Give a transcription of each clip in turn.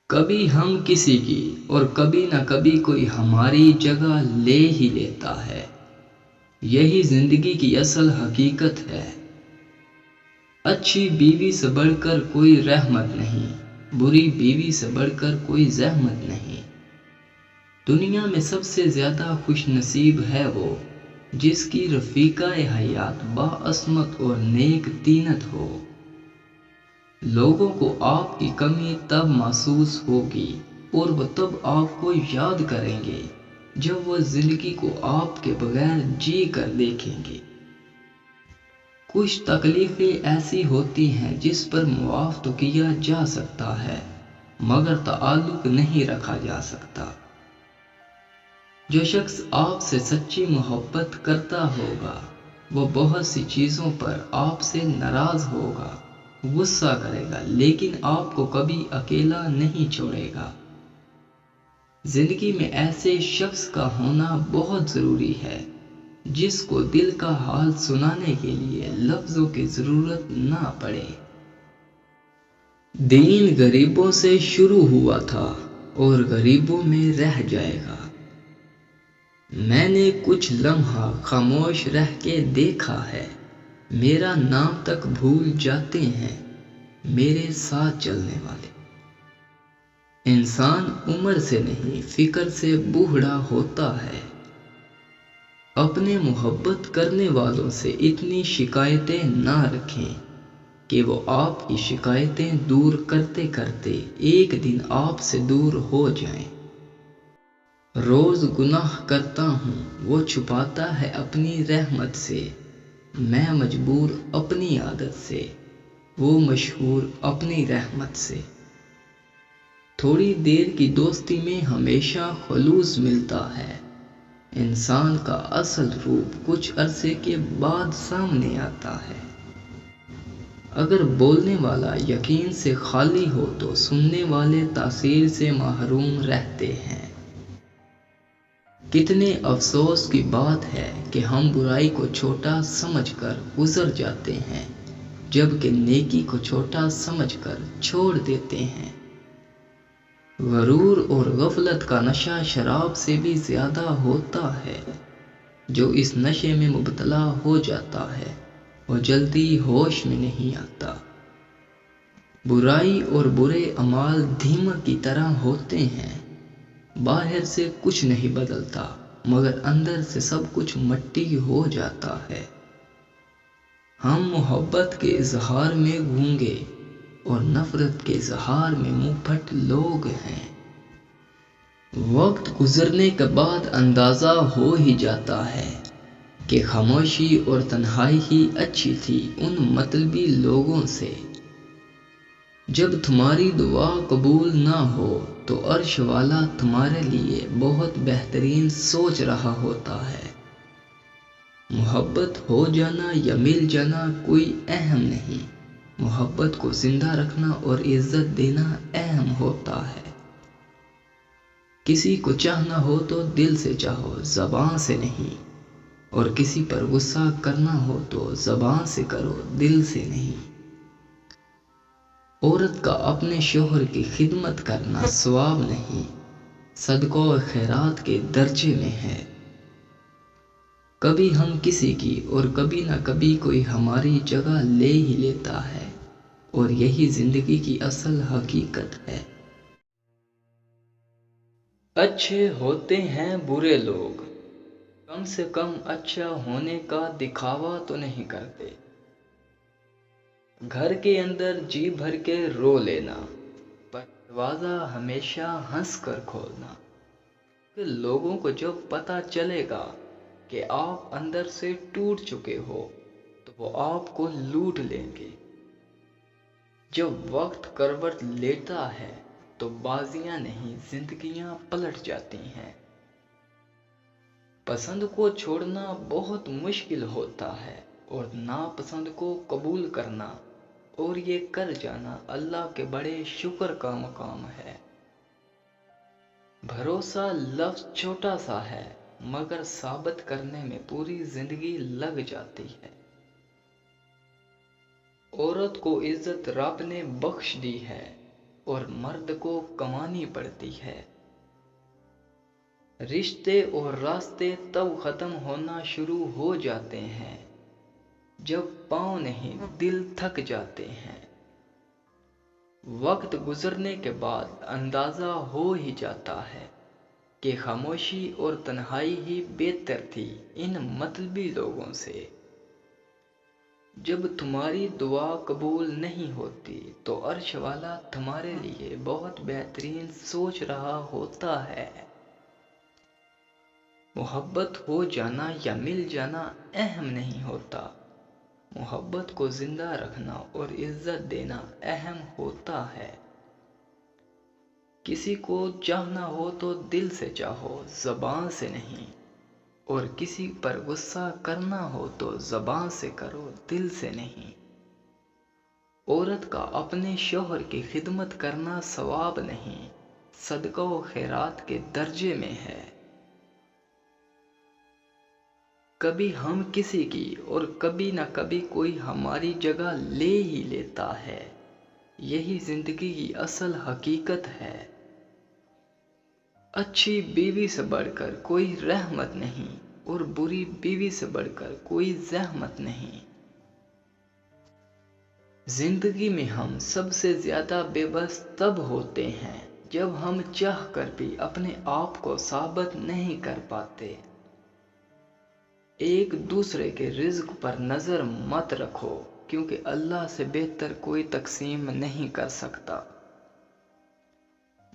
کبھی ہم کسی کی اور کبھی نہ کبھی کوئی ہماری جگہ لے ہی لیتا ہے۔ یہی زندگی کی اصل حقیقت ہے۔ اچھی بیوی سے بڑھ کر کوئی رحمت نہیں، بری بیوی سے بڑھ کر کوئی زحمت نہیں۔ دنیا میں سب سے زیادہ خوش نصیب ہے وہ جس کی رفیقہ حیات باعصمت اور نیک طینت ہو۔ لوگوں کو آپ کی کمی تب محسوس ہوگی اور وہ تب آپ کو یاد کریں گے جب وہ زندگی کو آپ کے بغیر جی کر دیکھیں گے۔ کچھ تکلیفیں ایسی ہوتی ہیں جس پر معاف تو کیا جا سکتا ہے مگر تعلق نہیں رکھا جا سکتا۔ جو شخص آپ سے سچی محبت کرتا ہوگا وہ بہت سی چیزوں پر آپ سے ناراض ہوگا، غصہ کرے گا، لیکن آپ کو کبھی اکیلا نہیں چھوڑے گا۔ زندگی میں ایسے شخص کا ہونا بہت ضروری ہے جس کو دل کا حال سنانے کے لیے لفظوں کی ضرورت نہ پڑے۔ دین غریبوں سے شروع ہوا تھا اور غریبوں میں رہ جائے گا۔ میں نے کچھ لمحہ خاموش رہ کے دیکھا ہے، میرا نام تک بھول جاتے ہیں میرے ساتھ چلنے والے۔ انسان عمر سے نہیں فکر سے بوڑھا ہوتا ہے۔ اپنے محبت کرنے والوں سے اتنی شکایتیں نہ رکھیں کہ وہ آپ کی شکایتیں دور کرتے کرتے ایک دن آپ سے دور ہو جائیں۔ روز گناہ کرتا ہوں وہ چھپاتا ہے اپنی رحمت سے، میں مجبور اپنی عادت سے، وہ مشہور اپنی رحمت سے۔ تھوڑی دیر کی دوستی میں ہمیشہ خلوص ملتا ہے۔ انسان کا اصل روپ کچھ عرصے کے بعد سامنے آتا ہے۔ اگر بولنے والا یقین سے خالی ہو تو سننے والے تاثیر سے محروم رہتے ہیں۔ کتنے افسوس کی بات ہے کہ ہم برائی کو چھوٹا سمجھ کر گزر جاتے ہیں جبکہ نیکی کو چھوٹا سمجھ کر چھوڑ دیتے ہیں۔ غرور اور غفلت کا نشہ شراب سے بھی زیادہ ہوتا ہے۔ جو اس نشے میں مبتلا ہو جاتا ہے وہ جلدی ہوش میں نہیں آتا۔ برائی اور برے اعمال دھیمک کی طرح ہوتے ہیں، باہر سے کچھ نہیں بدلتا مگر اندر سے سب کچھ مٹی ہو جاتا ہے۔ ہم محبت کے اظہار میں گونگے اور نفرت کے اظہار میں منہ پھٹ لوگ ہیں۔ وقت گزرنے کے بعد اندازہ ہو ہی جاتا ہے کہ خاموشی اور تنہائی ہی اچھی تھی ان مطلبی لوگوں سے۔ جب تمہاری دعا قبول نہ ہو تو عرش والا تمہارے لیے بہت بہترین سوچ رہا ہوتا ہے۔ محبت ہو جانا یا مل جانا کوئی اہم نہیں، محبت کو زندہ رکھنا اور عزت دینا اہم ہوتا ہے۔ کسی کو چاہنا ہو تو دل سے چاہو، زبان سے نہیں، اور کسی پر غصہ کرنا ہو تو زبان سے کرو، دل سے نہیں۔ عورت کا اپنے شوہر کی خدمت کرنا ثواب نہیں، صدقہ و خیرات کے درجے میں ہے۔ کبھی ہم کسی کی اور کبھی نہ کبھی کوئی ہماری جگہ لے ہی لیتا ہے اور یہی زندگی کی اصل حقیقت ہے۔ اچھے ہوتے ہیں برے لوگ، کم سے کم اچھا ہونے کا دکھاوا تو نہیں کرتے۔ گھر کے اندر جی بھر کے رو لینا پر دروازہ ہمیشہ ہنس کر کھولنا۔ لوگوں کو جب پتہ چلے گا کہ آپ اندر سے ٹوٹ چکے ہو تو وہ آپ کو لوٹ لیں گے۔ جب وقت کروٹ لیتا ہے تو بازیاں نہیں زندگیاں پلٹ جاتی ہیں۔ پسند کو چھوڑنا بہت مشکل ہوتا ہے اور ناپسند کو قبول کرنا اور یہ کر جانا اللہ کے بڑے شکر کا مقام ہے۔ بھروسہ لفظ چھوٹا سا ہے مگر ثابت کرنے میں پوری زندگی لگ جاتی ہے۔ عورت کو عزت رب نے بخش دی ہے اور مرد کو کمانی پڑتی ہے۔ رشتے اور راستے تب ختم ہونا شروع ہو جاتے ہیں جب پاؤں نہیں دل تھک جاتے ہیں۔ وقت گزرنے کے بعد اندازہ ہو ہی جاتا ہے کہ خاموشی اور تنہائی ہی بہتر تھی ان مطلبی لوگوں سے۔ جب تمہاری دعا قبول نہیں ہوتی تو عرش والا تمہارے لیے بہت بہترین سوچ رہا ہوتا ہے۔ محبت ہو جانا یا مل جانا اہم نہیں ہوتا، محبت کو زندہ رکھنا اور عزت دینا اہم ہوتا ہے۔ کسی کو چاہنا ہو تو دل سے چاہو، زبان سے نہیں، اور کسی پر غصہ کرنا ہو تو زبان سے کرو، دل سے نہیں۔ عورت کا اپنے شوہر کی خدمت کرنا ثواب نہیں، صدقہ و خیرات کے درجے میں ہے۔ کبھی ہم کسی کی اور کبھی نہ کبھی کوئی ہماری جگہ لے ہی لیتا ہے، یہی زندگی کی اصل حقیقت ہے۔ اچھی بیوی سے بڑھ کر کوئی رحمت نہیں اور بری بیوی سے بڑھ کر کوئی زحمت نہیں۔ زندگی میں ہم سب سے زیادہ بے بس تب ہوتے ہیں جب ہم چاہ کر بھی اپنے آپ کو ثابت نہیں کر پاتے۔ ایک دوسرے کے رزق پر نظر مت رکھو، کیونکہ اللہ سے بہتر کوئی تقسیم نہیں کر سکتا۔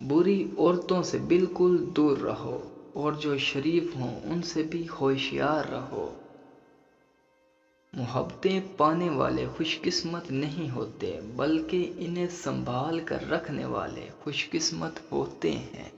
بری عورتوں سے بالکل دور رہو، اور جو شریف ہوں ان سے بھی ہوشیار رہو۔ محبتیں پانے والے خوش قسمت نہیں ہوتے، بلکہ انہیں سنبھال کر رکھنے والے خوش قسمت ہوتے ہیں۔